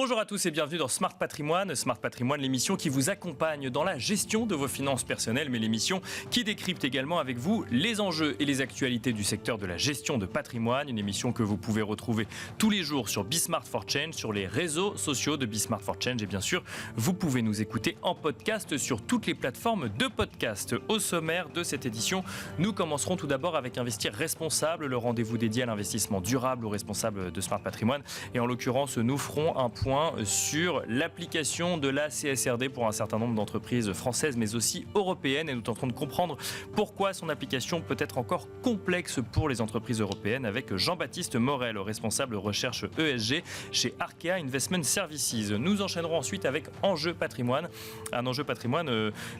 Bonjour à tous et bienvenue dans Smart Patrimoine. Smart Patrimoine, l'émission qui vous accompagne dans la gestion de vos finances personnelles, mais l'émission qui décrypte également avec vous les enjeux et les actualités du secteur de la gestion de patrimoine. Une émission que vous pouvez retrouver tous les jours sur Bismart for Change, sur les réseaux sociaux de Bismart for Change. Et bien sûr, vous pouvez nous écouter en podcast sur toutes les plateformes de podcast. Au sommaire de cette édition, nous commencerons tout d'abord avec Investir Responsable, le rendez-vous dédié à l'investissement durable aux responsables de Smart Patrimoine. Et en l'occurrence, nous ferons un point sur l'application de la CSRD pour un certain nombre d'entreprises françaises mais aussi européennes, et nous tenterons de comprendre pourquoi son application peut être encore complexe pour les entreprises européennes avec Jean-Baptiste Morel, responsable recherche ESG chez Arkea Investment Services. Nous enchaînerons ensuite avec Enjeu Patrimoine, un enjeu patrimoine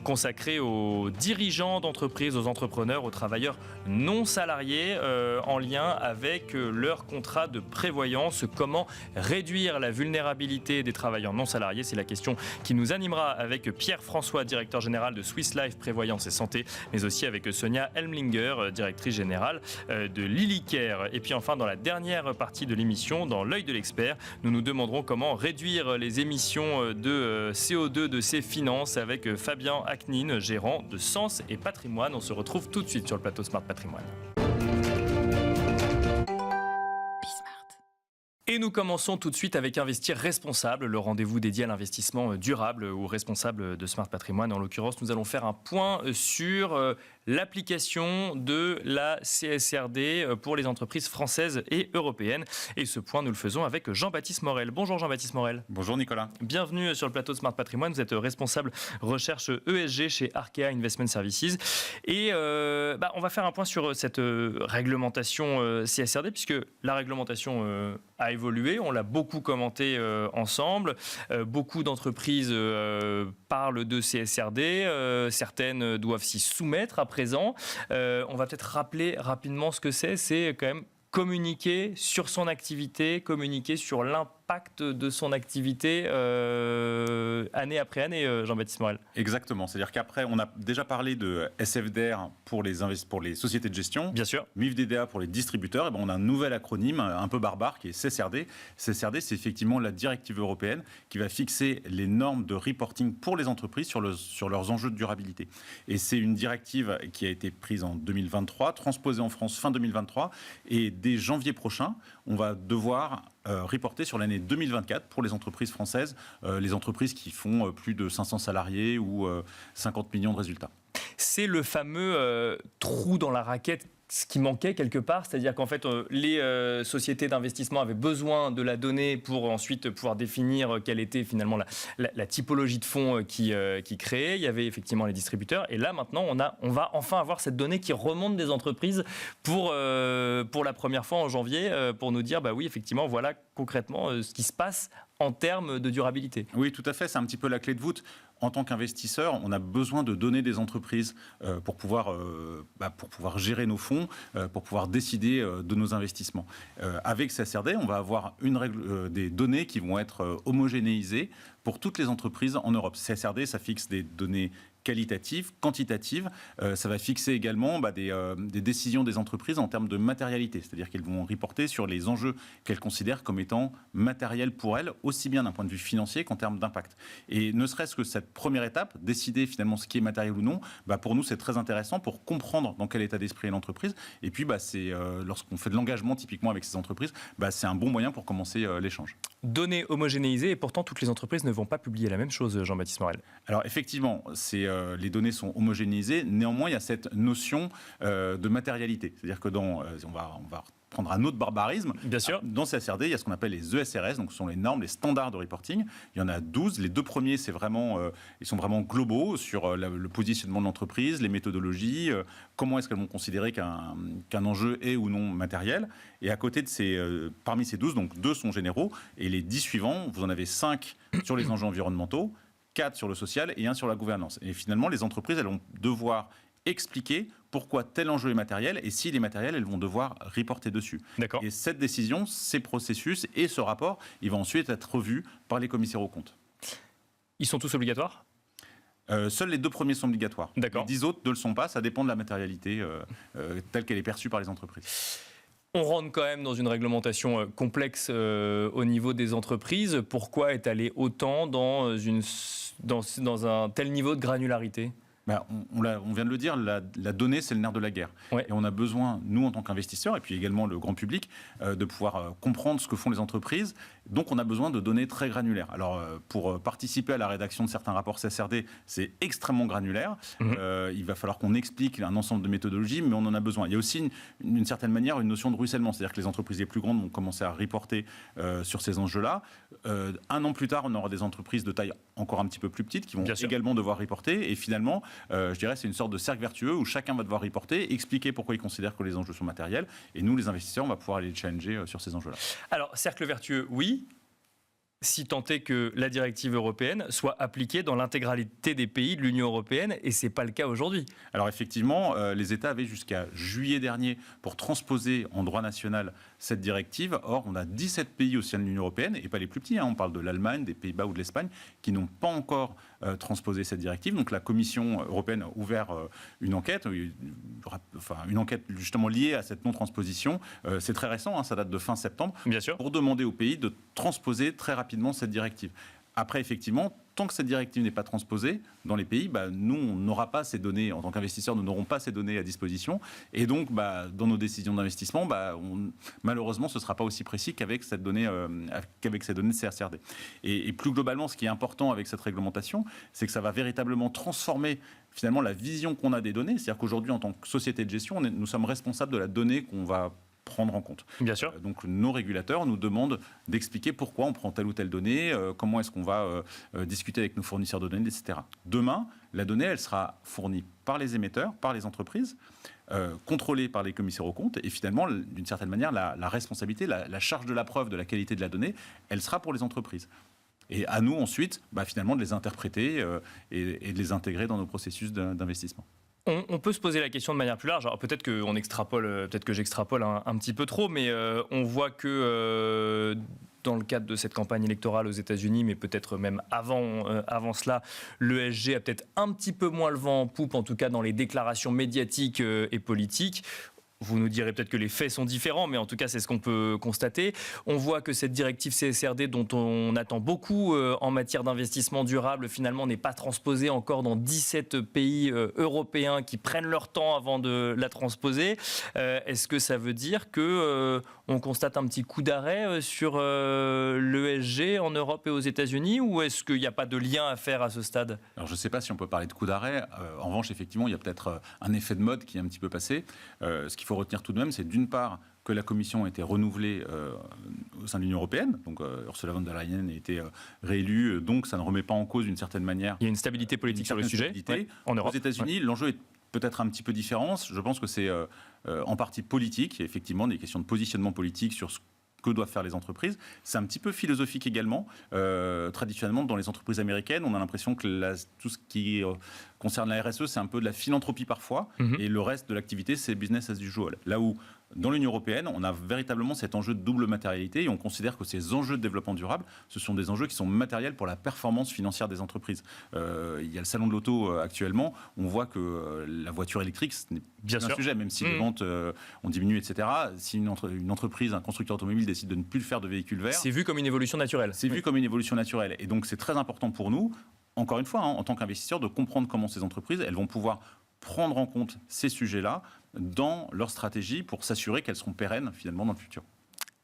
consacré aux dirigeants d'entreprises, aux entrepreneurs, aux travailleurs non salariés en lien avec leur contrat de prévoyance. Comment réduire la vulnérabilité des travailleurs non salariés? C'est la question qui nous animera avec Pierre-François, directeur général de Swiss Life Prévoyance et Santé, mais aussi avec Sonia Elmlinger, directrice générale de Lilycare. Et puis enfin, dans la dernière partie de l'émission, dans l'œil de l'expert, nous nous demanderons comment réduire les émissions de CO2 de ses finances avec Fabien Aknin, gérant de Sens et Patrimoine. On se retrouve tout de suite sur le plateau Smart Patrimoine. Et nous commençons tout de suite avec Investir Responsable, le rendez-vous dédié à l'investissement durable ou responsable de Smart Patrimoine. En l'occurrence, nous allons faire un point sur l'application de la CSRD pour les entreprises françaises et européennes. Et ce point, nous le faisons avec Jean-Baptiste Morel. Bonjour Jean-Baptiste Morel. Bonjour Nicolas. Bienvenue sur le plateau de Smart Patrimoine. Vous êtes responsable recherche ESG chez Arkea Investment Services. Et on va faire un point sur cette réglementation CSRD, puisque la réglementation a évolué. On l'a beaucoup commenté ensemble. Beaucoup d'entreprises parlent de CSRD. Certaines doivent s'y soumettre à présent. On va peut-être rappeler rapidement ce que c'est. C'est quand même communiquer sur son activité, communiquer sur l'impact de son activité année après année, Jean-Baptiste Morel. Exactement. C'est-à-dire qu'après, on a déjà parlé de SFDR pour les sociétés de gestion. Bien sûr. MIFDDA pour les distributeurs. Et on a un nouvel acronyme un peu barbare qui est CSRD. CSRD, c'est effectivement la directive européenne qui va fixer les normes de reporting pour les entreprises sur leurs enjeux de durabilité. Et c'est une directive qui a été prise en 2023, transposée en France fin 2023. Et dès janvier prochain, on va devoir reporter sur l'année 2024 pour les entreprises françaises, les entreprises qui font plus de 500 salariés ou 50 millions de résultats. C'est le fameux trou dans la raquette, ce qui manquait quelque part, c'est-à-dire qu'en fait, les sociétés d'investissement avaient besoin de la donnée pour ensuite pouvoir définir quelle était finalement la typologie de fonds qui créait. Il y avait effectivement les distributeurs. Et là, maintenant, on va enfin avoir cette donnée qui remonte des entreprises pour la première fois en janvier, pour nous dire, bah oui, effectivement, voilà concrètement ce qui se passe en termes de durabilité. Oui, tout à fait. C'est un petit peu la clé de voûte. En tant qu'investisseur, on a besoin de données des entreprises pour pouvoir gérer nos fonds, pour pouvoir décider de nos investissements. Avec CSRD, on va avoir des données qui vont être homogénéisées pour toutes les entreprises en Europe. CSRD, ça fixe des données qualitatives, quantitatives. Ça va fixer également des décisions des entreprises en termes de matérialité, c'est-à-dire qu'elles vont reporter sur les enjeux qu'elles considèrent comme étant matériels pour elles, aussi bien d'un point de vue financier qu'en termes d'impact. Et ne serait-ce que cette première étape, décider finalement ce qui est matériel ou non, pour nous c'est très intéressant pour comprendre dans quel état d'esprit est l'entreprise. Et puis c'est lorsqu'on fait de l'engagement typiquement avec ces entreprises, c'est un bon moyen pour commencer l'échange. Données homogénéisées, et pourtant toutes les entreprises ne vont pas publier la même chose, Jean-Baptiste Morel. Alors effectivement, les données sont homogénéisées. Néanmoins, il y a cette notion de matérialité. C'est-à-dire que on va prendre un autre barbarisme. Bien sûr. Dans CSRD, il y a ce qu'on appelle les ESRS, donc ce sont les normes, les standards de reporting. Il y en a 12. Les deux premiers, ils sont vraiment globaux sur le positionnement de l'entreprise, les méthodologies, comment est-ce qu'elles vont considérer qu'un enjeu est ou non matériel. Et à côté de parmi ces 12, donc 2 sont généraux, et les 10 suivants, vous en avez 5 sur les enjeux environnementaux, 4 sur le social et 1 sur la gouvernance. Et finalement, les entreprises, elles vont devoir expliquer pourquoi tel enjeu est matériel, et s'il est matériel, elles vont devoir reporter dessus. D'accord. Et cette décision, ces processus et ce rapport, il va ensuite être revu par les commissaires aux comptes. Ils sont tous obligatoires ? Seuls les 2 premiers sont obligatoires. D'accord. Les 10 autres ne le sont pas, ça dépend de la matérialité telle qu'elle est perçue par les entreprises. On rentre quand même dans une réglementation complexe au niveau des entreprises. Pourquoi est allé autant dans un tel niveau de granularité ? On vient de le dire, la donnée, c'est le nerf de la guerre. Ouais. Et on a besoin, nous, en tant qu'investisseurs, et puis également le grand public, de pouvoir comprendre ce que font les entreprises. Donc, on a besoin de données très granulaires. Alors, pour participer à la rédaction de certains rapports CSRD, c'est extrêmement granulaire. Il va falloir qu'on explique un ensemble de méthodologies, mais on en a besoin. Il y a aussi, d'une certaine manière, une notion de ruissellement. C'est-à-dire que les entreprises les plus grandes vont commencer à reporter sur ces enjeux-là. 1 an plus tard, on aura des entreprises de taille encore un petit peu plus petite qui vont également devoir reporter. Et finalement, je dirais, c'est une sorte de cercle vertueux où chacun va devoir reporter, expliquer pourquoi il considère que les enjeux sont matériels. Et nous, les investisseurs, on va pouvoir aller les challenger sur ces enjeux-là. Alors, cercle vertueux, oui. Si tant est que la directive européenne soit appliquée dans l'intégralité des pays de l'Union européenne, et ce n'est pas le cas aujourd'hui. Alors effectivement, les États avaient jusqu'à juillet dernier pour transposer en droit national cette directive. Or, on a 17 pays au sein de l'Union européenne, et pas les plus petits, on parle de l'Allemagne, des Pays-Bas ou de l'Espagne, qui n'ont pas encore transposé cette directive. Donc la Commission européenne a ouvert une enquête justement liée à cette non-transposition. C'est très récent, ça date de fin septembre, bien sûr, pour demander aux pays de transposer très rapidement cette directive. Après, effectivement, tant que cette directive n'est pas transposée dans les pays, nous, on n'aura pas ces données, en tant qu'investisseurs, nous n'aurons pas ces données à disposition. Et donc, dans nos décisions d'investissement, malheureusement, ce ne sera pas aussi précis qu'avec cette donnée, de CSRD. Et plus globalement, ce qui est important avec cette réglementation, c'est que ça va véritablement transformer finalement la vision qu'on a des données. C'est-à-dire qu'aujourd'hui, en tant que société de gestion, nous sommes responsables de la donnée qu'on va prendre en compte. Bien sûr. Donc nos régulateurs nous demandent d'expliquer pourquoi on prend telle ou telle donnée, comment est-ce qu'on va discuter avec nos fournisseurs de données, etc. Demain, la donnée, elle sera fournie par les émetteurs, par les entreprises, contrôlée par les commissaires aux comptes, et finalement, d'une certaine manière, la responsabilité, la charge de la preuve de la qualité de la donnée, elle sera pour les entreprises. Et à nous ensuite, finalement, de les interpréter et de les intégrer dans nos processus d'investissement. On peut se poser la question de manière plus large. Alors peut-être que j'extrapole un petit peu trop, mais on voit que dans le cadre de cette campagne électorale aux États-Unis, mais peut-être même avant cela, l'ESG a peut-être un petit peu moins le vent en poupe, en tout cas dans les déclarations médiatiques et politiques. Vous nous direz peut-être que les faits sont différents, mais en tout cas, c'est ce qu'on peut constater. On voit que cette directive CSRD, dont on attend beaucoup en matière d'investissement durable, finalement, n'est pas transposée encore dans 17 pays européens qui prennent leur temps avant de la transposer. Est-ce que ça veut dire qu'on constate un petit coup d'arrêt sur l'ESG en Europe et aux États-Unis, ou est-ce qu'il n'y a pas de lien à faire à ce stade ? Alors, je ne sais pas si on peut parler de coup d'arrêt. En revanche, effectivement, il y a peut-être un effet de mode qui est un petit peu passé. Ce qu'il faut retenir tout de même, c'est d'une part que la Commission a été renouvelée au sein de l'Union européenne. Donc Ursula von der Leyen a été réélue, donc ça ne remet pas en cause d'une certaine manière. Il y a une stabilité politique sur le sujet en Europe. Aux États-Unis, l'enjeu est peut-être un petit peu différent. Je pense que c'est en partie politique. Il y a effectivement des questions de positionnement politique sur ce que doivent faire les entreprises. C'est un petit peu philosophique également. Traditionnellement, dans les entreprises américaines, on a l'impression que tout ce qui concerne la RSE, c'est un peu de la philanthropie parfois, et le reste de l'activité, c'est business as usual. Là où, dans l'Union européenne, on a véritablement cet enjeu de double matérialité, et on considère que ces enjeux de développement durable, ce sont des enjeux qui sont matériels pour la performance financière des entreprises. Il y a le salon de l'auto actuellement, on voit que la voiture électrique, ce n'est pas un sujet, même si les ventes ont diminué, etc. Si une entreprise, un constructeur automobile décide de ne plus faire de véhicules verts... C'est vu comme une évolution naturelle. C'est vu comme une évolution naturelle. Et donc, c'est très important pour nous, encore une fois, en tant qu'investisseurs, de comprendre comment ces entreprises, elles vont pouvoir prendre en compte ces sujets-là dans leur stratégie pour s'assurer qu'elles seront pérennes, finalement, dans le futur.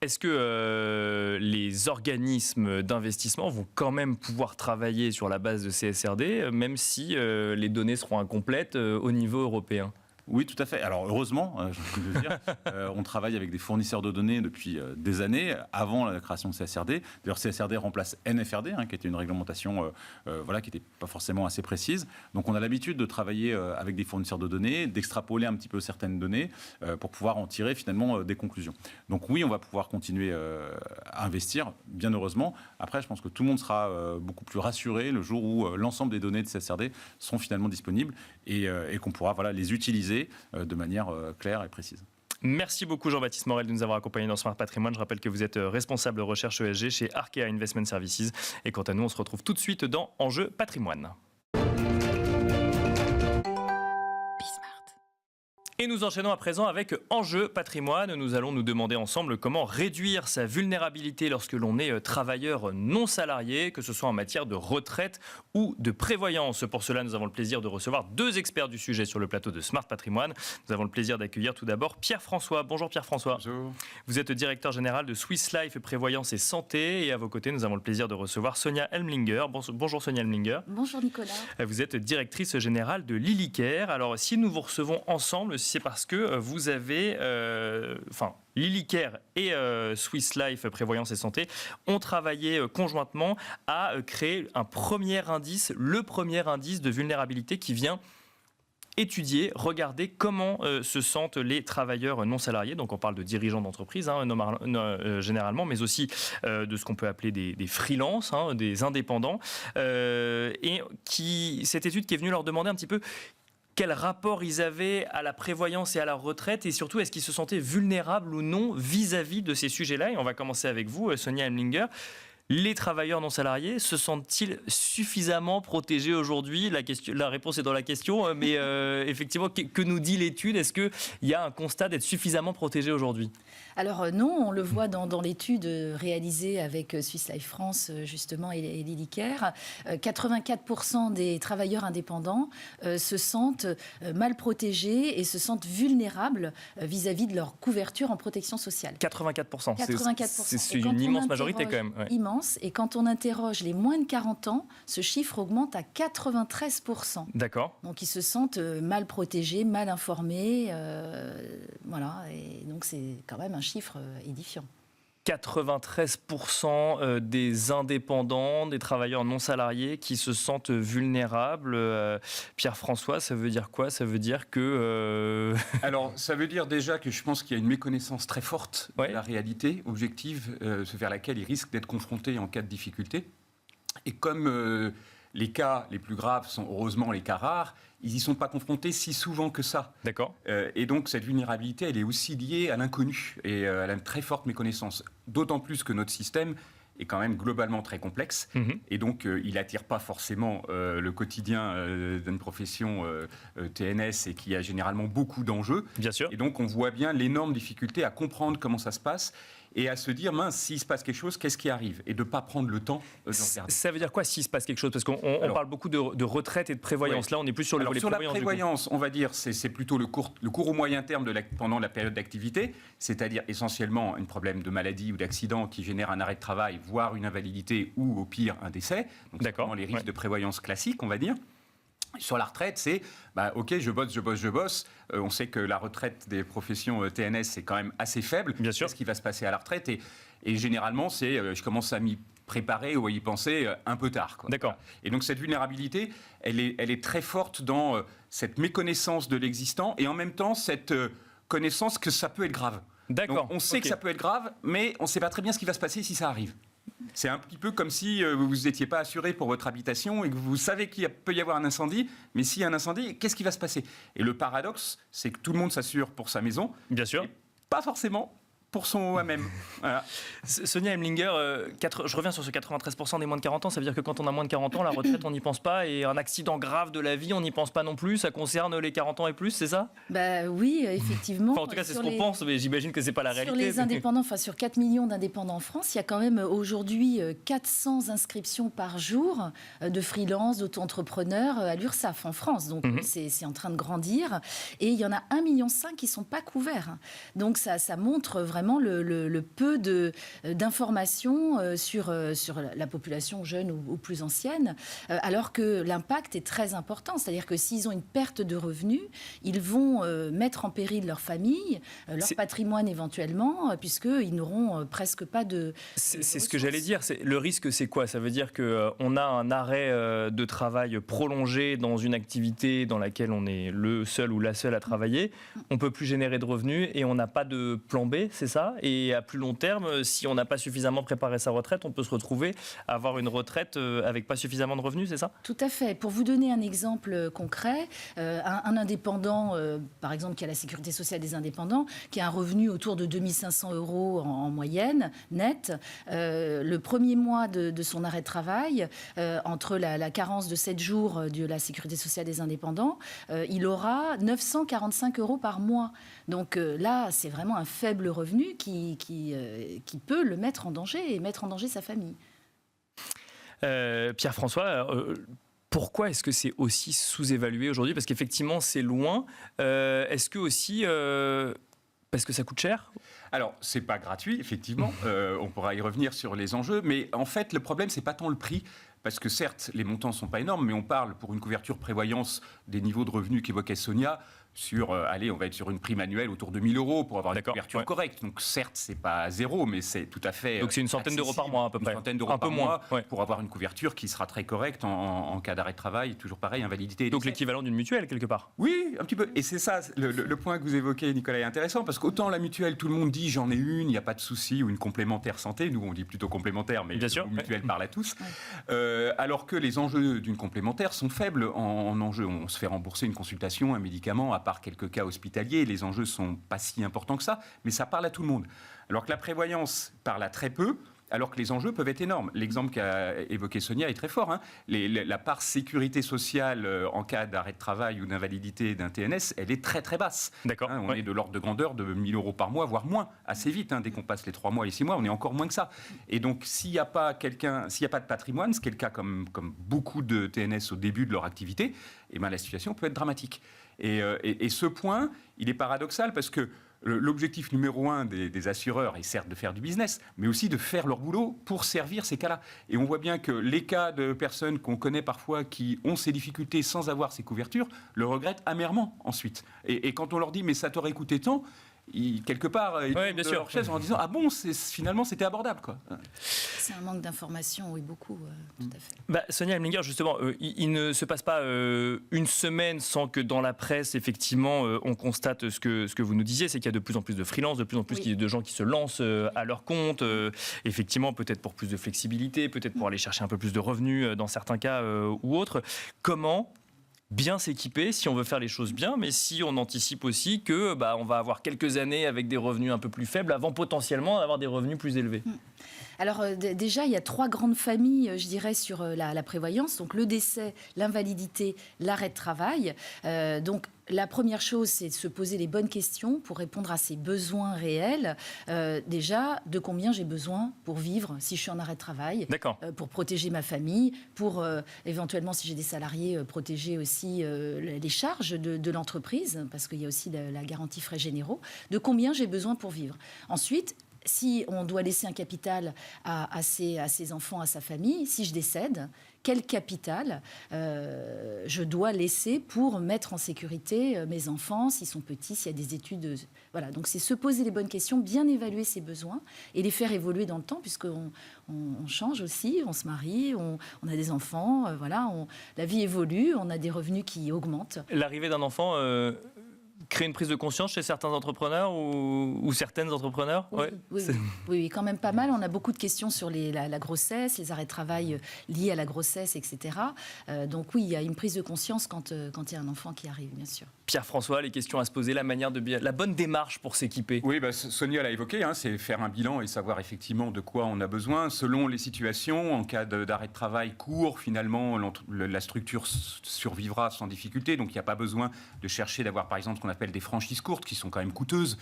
Est-ce que les organismes d'investissement vont quand même pouvoir travailler sur la base de CSRD, même si les données seront incomplètes au niveau européen ? Oui, tout à fait. Alors heureusement, j'ai envie de le dire, on travaille avec des fournisseurs de données depuis des années, avant la création de CSRD. D'ailleurs, CSRD remplace NFRD, qui était une réglementation qui n'était pas forcément assez précise. Donc on a l'habitude de travailler avec des fournisseurs de données, d'extrapoler un petit peu certaines données pour pouvoir en tirer finalement des conclusions. Donc oui, on va pouvoir continuer à investir, bien heureusement. Après, je pense que tout le monde sera beaucoup plus rassuré le jour où l'ensemble des données de CSRD seront finalement disponibles et qu'on pourra les utiliser de manière claire et précise. Merci beaucoup Jean-Baptiste Morel de nous avoir accompagnés dans Smart Patrimoine. Je rappelle que vous êtes responsable recherche ESG chez Arkea Investment Services. Et quant à nous, on se retrouve tout de suite dans Enjeu Patrimoine. Et nous enchaînons à présent avec Enjeu patrimoine. Nous allons nous demander ensemble comment réduire sa vulnérabilité lorsque l'on est travailleur non salarié, que ce soit en matière de retraite ou de prévoyance. Pour cela, nous avons le plaisir de recevoir 2 experts du sujet sur le plateau de Smart Patrimoine. Nous avons le plaisir d'accueillir tout d'abord Pierre-François. Bonjour Pierre-François. Bonjour. Vous êtes directeur général de Swiss Life Prévoyance et Santé. Et à vos côtés, nous avons le plaisir de recevoir Sonia Elmlinger. Bonjour Sonia Elmlinger. Bonjour Nicolas. Vous êtes directrice générale de Lilicare. Alors, si nous vous recevons ensemble, c'est parce que vous avez... Lilicare et Swiss Life Prévoyance et Santé ont travaillé conjointement à créer un premier indice, le premier indice de vulnérabilité qui vient étudier, regarder comment se sentent les travailleurs non salariés. Donc on parle de dirigeants d'entreprise généralement, mais aussi de ce qu'on peut appeler des freelances, des indépendants. Cette étude qui est venue leur demander un petit peu quel rapport ils avaient à la prévoyance et à la retraite, et surtout, est-ce qu'ils se sentaient vulnérables ou non vis-à-vis de ces sujets-là. Et on va commencer avec vous, Sonia Elmlinger. Les travailleurs non salariés se sentent-ils suffisamment protégés aujourd'hui ? La réponse est dans la question, mais effectivement, que nous dit l'étude ? Est-ce qu'il y a un constat d'être suffisamment protégés aujourd'hui ? Alors non, on le voit dans l'étude réalisée avec Swiss Life France justement et Lilicare. 84% des travailleurs indépendants se sentent mal protégés et se sentent vulnérables vis-à-vis de leur couverture en protection sociale. 84%. 84%. C'est une immense majorité quand même. Ouais. Immense. Et quand on interroge les moins de 40 ans, ce chiffre augmente à 93%. D'accord. Donc ils se sentent mal protégés, mal informés. Voilà. Et donc c'est quand même un chiffre édifiant. 93% des indépendants, des travailleurs non salariés qui se sentent vulnérables. Pierre-François, ça veut dire quoi ? Ça veut dire que... Alors, ça veut dire déjà que je pense qu'il y a une méconnaissance très forte de la réalité objective vers laquelle ils risquent d'être confrontés en cas de difficulté. Et comme les cas les plus graves sont heureusement les cas rares, ils n'y sont pas confrontés si souvent que ça. D'accord. Et donc, cette vulnérabilité, elle est aussi liée à l'inconnu et à une très forte méconnaissance. D'autant plus que notre système est quand même globalement très complexe. Et donc, il n'attire pas forcément le quotidien d'une profession TNS et qui a généralement beaucoup d'enjeux. Bien sûr. Et donc, on voit bien l'énorme difficulté à comprendre comment ça se passe et à se dire, mince, s'il se passe quelque chose, qu'est-ce qui arrive ? Et de ne pas prendre le temps de regarder. Ça veut dire quoi s'il se passe quelque chose ? Parce qu'on parle beaucoup de retraite et de prévoyance. Ouais. Là, on est plus sur le volet prévoyance. Sur la prévoyance, on va dire, c'est plutôt le court ou moyen terme pendant la période d'activité, c'est-à-dire essentiellement un problème de maladie ou d'accident qui génère un arrêt de travail, voire une invalidité ou au pire un décès. Donc, c'est vraiment les risques de prévoyance classiques, on va dire. Sur la retraite, c'est OK, je bosse. On sait que la retraite des professions TNS, c'est quand même assez faible. Bien sûr. Qu'est-ce qui va se passer à la retraite ? Et généralement, je commence à m'y préparer ou à y penser un peu tard. Quoi. D'accord. Et donc, cette vulnérabilité, elle est très forte dans cette méconnaissance de l'existant et en même temps, cette connaissance que ça peut être grave. D'accord. Donc, on sait que ça peut être grave, mais on ne sait pas très bien ce qui va se passer si ça arrive. C'est un petit peu comme si vous n'étiez pas assuré pour votre habitation et que vous savez qu'il peut y avoir un incendie, mais s'il y a un incendie, qu'est-ce qui va se passer ? Et le paradoxe, c'est que tout le monde s'assure pour sa maison. Bien sûr. Pas forcément pour son moi-même. Voilà. Sonia Elmlinger, je reviens sur ce 93% des moins de 40 ans. Ça veut dire que quand on a moins de 40 ans, la retraite, on n'y pense pas. Et un accident grave de la vie, on n'y pense pas non plus. Ça concerne les 40 ans et plus, c'est ça ? Oui, effectivement. Enfin, en tout cas, c'est ce qu'on pense, mais j'imagine que ce n'est pas la réalité. Sur les indépendants, sur 4 millions d'indépendants en France, il y a quand même aujourd'hui 400 inscriptions par jour de freelance, d'auto-entrepreneurs à l'URSSAF en France. Donc, c'est en train de grandir. Et il y en a 1,5 million qui ne sont pas couverts. Donc, ça montre vraiment le peu d'informations sur la population jeune ou plus ancienne, alors que l'impact est très important. C'est-à-dire que s'ils ont une perte de revenus, ils vont mettre en péril leur famille, leur patrimoine éventuellement, puisqu'ils n'auront presque pas de C'est ce que j'allais dire. Le risque, c'est quoi ? Ça veut dire qu'on a un arrêt de travail prolongé dans une activité dans laquelle on est le seul ou la seule à travailler. On ne peut plus générer de revenus et on n'a pas de plan B, c'est ça ? ça. Et à plus long terme, si on n'a pas suffisamment préparé sa retraite, on peut se retrouver à avoir une retraite avec pas suffisamment de revenus, c'est ça? Tout à fait. Pour vous donner un exemple concret, un indépendant, par exemple, qui a la sécurité sociale des indépendants, qui a un revenu autour de 2500 € en moyenne, net, le premier mois de son arrêt de travail, entre la carence de 7 jours de la sécurité sociale des indépendants, il aura 945 € par mois. Donc là, c'est vraiment un faible revenu qui peut le mettre en danger et mettre en danger sa famille. Pierre-François, pourquoi est-ce que c'est aussi sous-évalué aujourd'hui? Parce qu'effectivement, c'est loin. Est-ce que aussi parce que ça coûte cher? Alors, c'est pas gratuit, effectivement. On pourra y revenir sur les enjeux. Mais en fait, le problème, c'est pas tant le prix. Parce que certes, les montants ne sont pas énormes, mais on parle pour une couverture prévoyance des niveaux de revenus qu'évoquait Sonia sur, allez, on va être sur une prime annuelle autour de 1 000 € pour avoir une couverture correcte. Donc certes, c'est pas zéro, mais c'est tout à fait. Donc c'est une centaine d'euros par mois à peu près. Une centaine d'euros par mois pour avoir une couverture qui sera très correcte en cas d'arrêt de travail, toujours pareil, invalidité. Donc l'équivalent d'une mutuelle quelque part. Oui, un petit peu. Et c'est ça, le point que vous évoquez, Nicolas, est intéressant parce qu'autant la mutuelle, tout le monde dit j'en ai une, il n'y a pas de souci, ou une complémentaire santé. Nous, on dit plutôt complémentaire, mais bien sûr, mutuelle parle à tous. Alors que les enjeux d'une complémentaire sont faibles en enjeux. On se fait rembourser une consultation, un médicament, à part quelques cas hospitaliers. Les enjeux sont pas si importants que ça, mais ça parle à tout le monde. Alors que la prévoyance parle à très peu, alors que les enjeux peuvent être énormes. L'exemple qu'a évoqué Sonia est très fort. Hein. La part sécurité sociale en cas d'arrêt de travail ou d'invalidité d'un TNS, elle est très très basse. D'accord. Hein, on est de l'ordre de grandeur de 1 000 € par mois, voire moins, assez vite. Hein, dès qu'on passe les 3 mois et 6 mois, on est encore moins que ça. Et donc, s'il n'y a pas de patrimoine, ce qui est le cas comme beaucoup de TNS au début de leur activité, eh ben, la situation peut être dramatique. Et ce point, il est paradoxal parce que l'objectif numéro 1 des assureurs est certes de faire du business, mais aussi de faire leur boulot pour servir ces cas-là. Et on voit bien que les cas de personnes qu'on connaît parfois qui ont ces difficultés sans avoir ces couvertures, le regrettent amèrement ensuite. Et quand on leur dit « mais ça t'aurait coûté tant », quelque part, ils tombent de leur chaise en disant « ah bon, finalement c'était abordable ». C'est un manque d'information, oui, beaucoup, tout à fait. Sonia Hemlinger, justement, il ne se passe pas une semaine sans que dans la presse, effectivement, on constate ce que vous nous disiez, c'est qu'il y a de plus en plus de freelance, de plus en plus de gens qui se lancent à leur compte, effectivement, peut-être pour plus de flexibilité, peut-être pour aller chercher un peu plus de revenus dans certains cas ou autres. Comment bien s'équiper si on veut faire les choses bien, mais si on anticipe aussi que on va avoir quelques années avec des revenus un peu plus faibles avant potentiellement d'avoir des revenus plus élevés? Alors déjà, il y a 3 grandes familles, je dirais, sur la prévoyance. Donc le décès, l'invalidité, l'arrêt de travail. Donc la première chose, c'est de se poser les bonnes questions pour répondre à ses besoins réels. Déjà, de combien j'ai besoin pour vivre si je suis en arrêt de travail, pour protéger ma famille, pour éventuellement, si j'ai des salariés, protéger aussi les charges de l'entreprise, parce qu'il y a aussi la garantie frais généraux. De combien j'ai besoin pour vivre. Ensuite, si on doit laisser un capital à ses enfants, à sa famille, si je décède, quel capital je dois laisser pour mettre en sécurité mes enfants, s'ils sont petits, s'il y a des études. Voilà, donc c'est se poser les bonnes questions, bien évaluer ses besoins et les faire évoluer dans le temps, puisqu'on change aussi, on se marie, on a des enfants, la vie évolue, on a des revenus qui augmentent. L'arrivée d'un enfant crée une prise de conscience chez certains entrepreneurs ou certaines entrepreneurs? Oui, quand même pas mal. On a beaucoup de questions sur la grossesse, les arrêts de travail liés à la grossesse, etc. Donc oui, il y a une prise de conscience quand il y a un enfant qui arrive, bien sûr. Pierre-François, les questions à se poser, la bonne démarche pour s'équiper. Oui, Sonia l'a évoqué, c'est faire un bilan et savoir effectivement de quoi on a besoin selon les situations. En cas d'arrêt de travail court, finalement, la structure survivra sans difficulté. Donc il n'y a pas besoin de chercher d'avoir par exemple ce qu'on appelle des franchises courtes qui sont quand même coûteuses.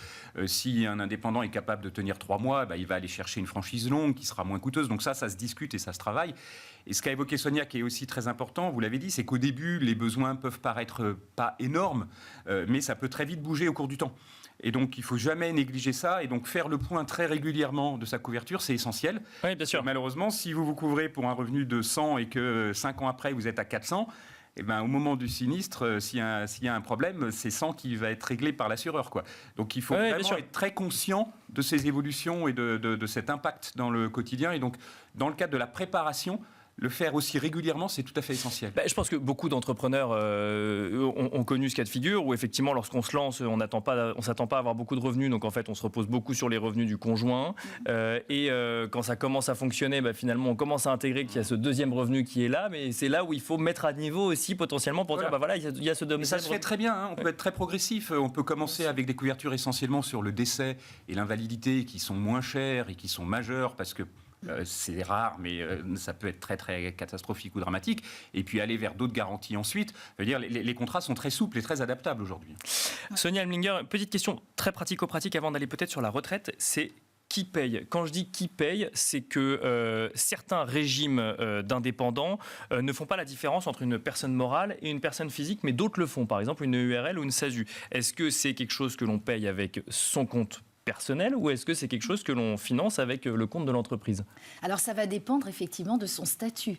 Si un indépendant est capable de tenir 3 mois, il va aller chercher une franchise longue qui sera moins coûteuse. Donc ça se discute et ça se travaille. Et ce qu'a évoqué Sonia, qui est aussi très important, vous l'avez dit, c'est qu'au début, les besoins peuvent paraître pas énormes, mais ça peut très vite bouger au cours du temps. Et donc, il ne faut jamais négliger ça. Et donc, faire le point très régulièrement de sa couverture, c'est essentiel. Oui, bien sûr. Malheureusement, si vous vous couvrez pour un revenu de 100 et que 5 ans après, vous êtes à 400, au moment du sinistre, s'il y a un problème, c'est 100 qui va être réglé par l'assureur, quoi. Donc, il faut vraiment être très conscient de ces évolutions et de cet impact dans le quotidien. Et donc, dans le cadre de la préparation, le faire aussi régulièrement, c'est tout à fait essentiel. Je pense que beaucoup d'entrepreneurs ont connu ce cas de figure où effectivement, lorsqu'on se lance, on s'attend pas à avoir beaucoup de revenus, donc en fait, on se repose beaucoup sur les revenus du conjoint. Quand ça commence à fonctionner, finalement, on commence à intégrer qu'il y a ce deuxième revenu qui est là, mais c'est là où il faut mettre à niveau aussi potentiellement pour dire, il y a ce domaine. Ça se fait très bien, on peut être très progressif. On peut commencer avec des couvertures essentiellement sur le décès et l'invalidité qui sont moins chères et qui sont majeures parce que c'est rare, mais ça peut être très, très catastrophique ou dramatique. Et puis aller vers d'autres garanties ensuite. Je veux dire, les contrats sont très souples et très adaptables aujourd'hui. Sonia Elmlinger, petite question très pratico-pratique avant d'aller peut-être sur la retraite. C'est qui paye ? Quand je dis qui paye, c'est que certains régimes d'indépendants ne font pas la différence entre une personne morale et une personne physique, mais d'autres le font. Par exemple, une URL ou une SASU. Est-ce que c'est quelque chose que l'on paye avec son compte personnel ou est-ce que c'est quelque chose que l'on finance avec le compte de l'entreprise ? Alors ça va dépendre effectivement de son statut.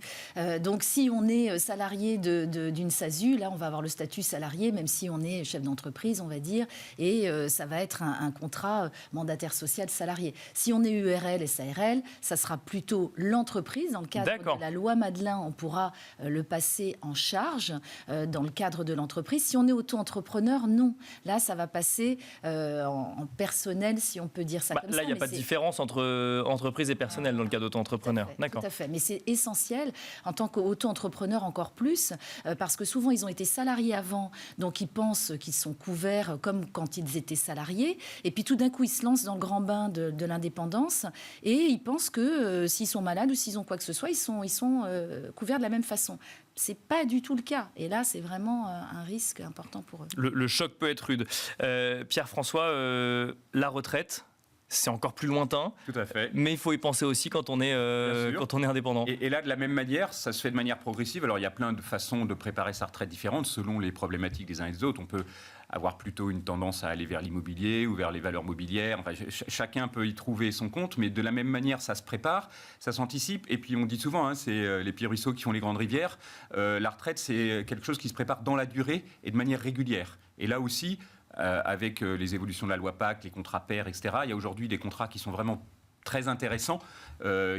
Donc si on est salarié d'une SASU, là on va avoir le statut salarié, même si on est chef d'entreprise, on va dire, et ça va être un contrat mandataire social salarié. Si on est URL et SARL, ça sera plutôt l'entreprise. Dans le cadre de la loi Madelin, on pourra le passer en charge dans le cadre de l'entreprise. Si on est auto-entrepreneur, non. Là, ça va passer en personnel, si on peut dire ça comme ça. Là, il n'y a pas de différence entre entreprise et personnel dans le cas d'auto-entrepreneur. Tout à fait, mais c'est essentiel en tant qu'auto-entrepreneur encore plus, parce que souvent ils ont été salariés avant, donc ils pensent qu'ils sont couverts comme quand ils étaient salariés, et puis tout d'un coup ils se lancent dans le grand bain de l'indépendance, et ils pensent que s'ils sont malades ou s'ils ont quoi que ce soit, ils sont couverts de la même façon. C'est pas du tout le cas. Et là, c'est vraiment un risque important pour eux. Le choc peut être rude. Pierre-François, la retraite, c'est encore plus lointain. Tout à fait. Mais il faut y penser aussi quand on est indépendant. Et là, de la même manière, ça se fait de manière progressive. Alors, il y a plein de façons de préparer sa retraite différentes selon les problématiques des uns et des autres. On peut avoir plutôt une tendance à aller vers l'immobilier ou vers les valeurs mobilières. Enfin, chacun peut y trouver son compte, mais de la même manière, ça se prépare, ça s'anticipe. Et puis, on dit souvent, c'est les petits ruisseaux qui font les grandes rivières. La retraite, c'est quelque chose qui se prépare dans la durée et de manière régulière. Et là aussi, avec les évolutions de la loi Pacte, les contrats pairs, etc., il y a aujourd'hui des contrats qui sont vraiment très intéressants,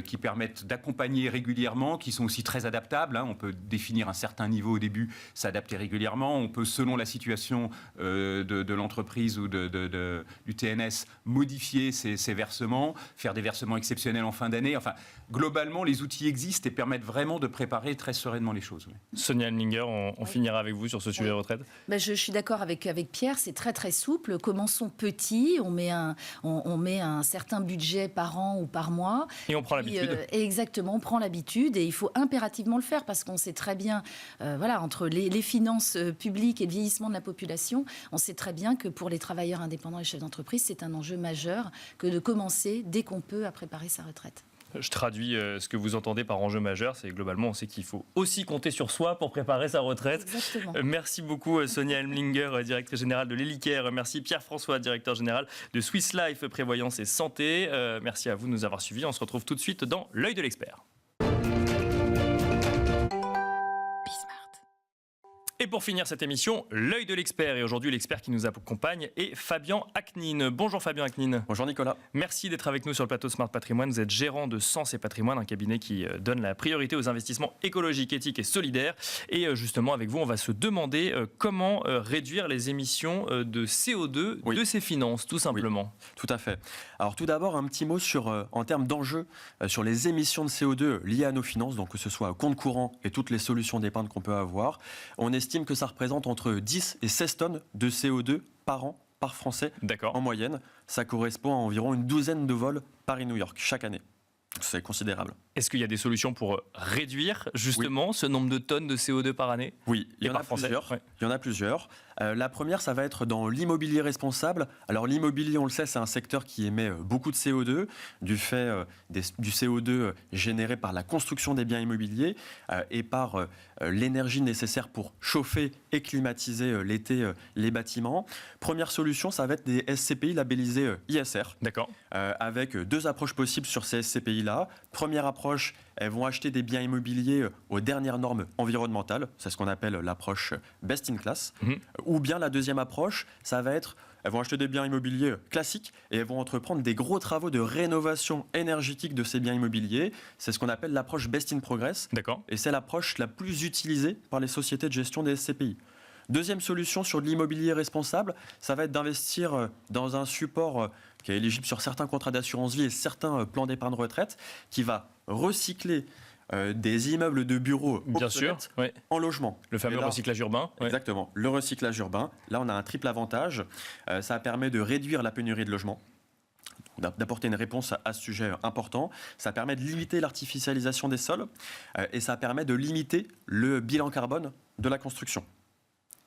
qui permettent d'accompagner régulièrement, qui sont aussi très adaptables. On peut définir un certain niveau au début, s'adapter régulièrement. On peut, selon la situation de l'entreprise ou du TNS, modifier ses versements, faire des versements exceptionnels en fin d'année. Enfin, globalement, les outils existent et permettent vraiment de préparer très sereinement les choses. Oui. Sonia Elmlinger, on finira avec vous sur ce sujet de retraite. Je suis d'accord avec Pierre, c'est très très souple. Commençons petit, on met un certain budget par an ou par mois. Et on prend l'habitude. Exactement, on prend l'habitude et il faut impérativement le faire parce qu'on sait très bien, entre les finances publiques et le vieillissement de la population, on sait très bien que pour les travailleurs indépendants et chefs d'entreprise, c'est un enjeu majeur que de commencer dès qu'on peut à préparer sa retraite. Je traduis ce que vous entendez par enjeu majeur, c'est globalement on sait qu'il faut aussi compter sur soi pour préparer sa retraite. Exactement. Merci beaucoup Sonia Elmlinger, directrice générale de l'Hélicaire. Merci Pierre-François, directeur général de Swiss Life Prévoyance et Santé. Merci à vous de nous avoir suivis. On se retrouve tout de suite dans l'œil de l'expert. Et pour finir cette émission, l'œil de l'expert. Et aujourd'hui, l'expert qui nous accompagne est Fabien Aknin. Bonjour Fabien Aknin. Bonjour Nicolas. Merci d'être avec nous sur le plateau Smart Patrimoine. Vous êtes gérant de Sens et Patrimoine, un cabinet qui donne la priorité aux investissements écologiques, éthiques et solidaires. Et justement, avec vous, on va se demander comment réduire les émissions de CO2 de ses finances, tout simplement. Oui, tout à fait. Alors tout d'abord, un petit mot en termes d'enjeux sur les émissions de CO2 liées à nos finances, donc que ce soit compte courant et toutes les solutions d'épargne qu'on peut avoir. On estime que ça représente entre 10 et 16 tonnes de CO2 par an, par Français, en moyenne. Ça correspond à environ une douzaine de vols Paris-New York chaque année. C'est considérable. Est-ce qu'il y a des solutions pour réduire justement ce nombre de tonnes de CO2 par année ? Oui, il y en a plusieurs. Ouais. Il y en a plusieurs. La première, ça va être dans l'immobilier responsable. Alors l'immobilier, on le sait, c'est un secteur qui émet beaucoup de CO2 du fait du CO2 généré par la construction des biens immobiliers et par l'énergie nécessaire pour chauffer et climatiser l'été les bâtiments. Première solution, ça va être des SCPI labellisés ISR. D'accord. Avec deux approches possibles sur ces SCPI-là. Première approche, elles vont acheter des biens immobiliers aux dernières normes environnementales. C'est ce qu'on appelle l'approche best in class. Ou bien la deuxième approche, ça va être, elles vont acheter des biens immobiliers classiques et elles vont entreprendre des gros travaux de rénovation énergétique de ces biens immobiliers. C'est ce qu'on appelle l'approche Best in Progress. D'accord. Et c'est l'approche la plus utilisée par les sociétés de gestion des SCPI. Deuxième solution sur de l'immobilier responsable, ça va être d'investir dans un support qui est éligible sur certains contrats d'assurance vie et certains plans d'épargne retraite, qui va recycler des immeubles de bureaux Bien sûr, obsolètes ouais. en logement. Le fameux Et là, recyclage urbain. Ouais. Exactement, le recyclage urbain. Là, on a un triple avantage. Ça permet de réduire la pénurie de logements, d'apporter une réponse à ce sujet important. Ça permet de limiter l'artificialisation des sols et ça permet de limiter le bilan carbone de la construction.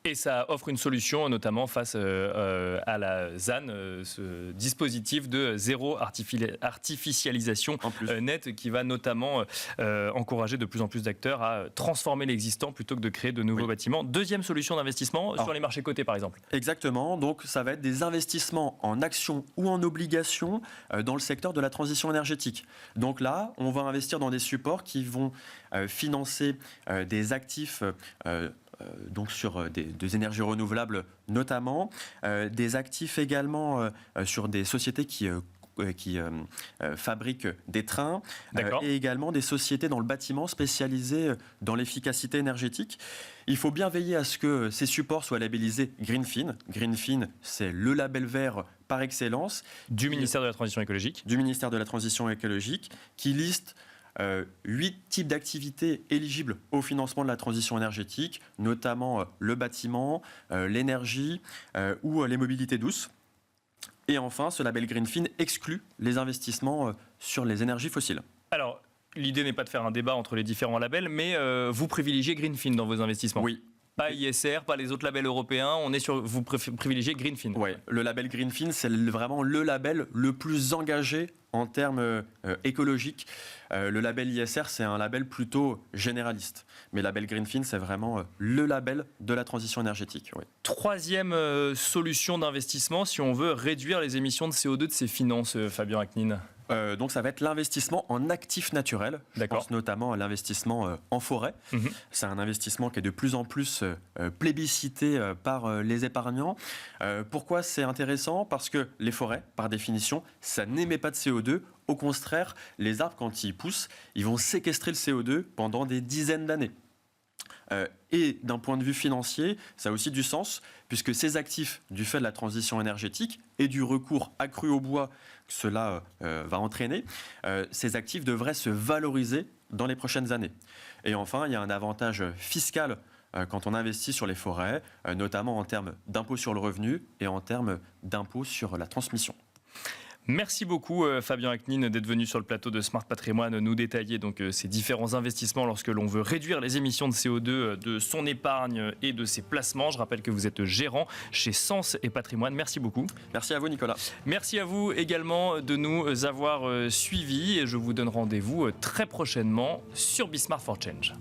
Et ça offre une solution, notamment face à la ZAN, ce dispositif de zéro artificialisation nette, qui va notamment encourager de plus en plus d'acteurs à transformer l'existant plutôt que de créer de nouveaux bâtiments. Deuxième solution d'investissement sur les marchés cotés, par exemple. Exactement. Donc, ça va être des investissements en actions ou en obligations dans le secteur de la transition énergétique. Donc là, on va investir dans des supports qui vont financer des actifs donc sur des énergies renouvelables notamment, des actifs également sur des sociétés qui fabriquent des trains et également des sociétés dans le bâtiment spécialisées dans l'efficacité énergétique. Il faut bien veiller à ce que ces supports soient labellisés Greenfin. Greenfin, c'est le label vert par excellence. Du ministère de la Transition écologique. Du ministère de la Transition écologique, qui liste 8 types d'activités éligibles au financement de la transition énergétique, notamment le bâtiment, l'énergie ou les mobilités douces. Et enfin, ce label Greenfin exclut les investissements sur les énergies fossiles. Alors, l'idée n'est pas de faire un débat entre les différents labels, mais vous privilégiez Greenfin dans vos investissements. Oui. Pas ISR, pas les autres labels européens, vous privilégiez Greenfin. Oui, le label Greenfin, c'est vraiment le label le plus engagé en termes écologiques. Le label ISR, c'est un label plutôt généraliste. Mais le label Greenfin, c'est vraiment le label de la transition énergétique. Oui. Troisième solution d'investissement, si on veut réduire les émissions de CO2 de ses finances, Fabien Aknin. Donc ça va être l'investissement en actifs naturels. Je pense notamment à l'investissement en forêt. C'est un investissement qui est de plus en plus plébiscité par les épargnants. Pourquoi c'est intéressant ? Parce que les forêts, par définition, ça n'émet pas de CO2. Au contraire, les arbres, quand ils poussent, ils vont séquestrer le CO2 pendant des dizaines d'années. Et d'un point de vue financier, ça a aussi du sens, puisque ces actifs, du fait de la transition énergétique et du recours accru au bois que cela va entraîner, ces actifs devraient se valoriser dans les prochaines années. Et enfin, il y a un avantage fiscal quand on investit sur les forêts, notamment en termes d'impôt sur le revenu et en termes d'impôt sur la transmission. Merci beaucoup Fabien Aknin d'être venu sur le plateau de Smart Patrimoine nous détailler donc ces différents investissements lorsque l'on veut réduire les émissions de CO2 de son épargne et de ses placements. Je rappelle que vous êtes gérant chez Sens et Patrimoine. Merci beaucoup. Merci à vous Nicolas. Merci à vous également de nous avoir suivis et je vous donne rendez-vous très prochainement sur Be Smart for Change.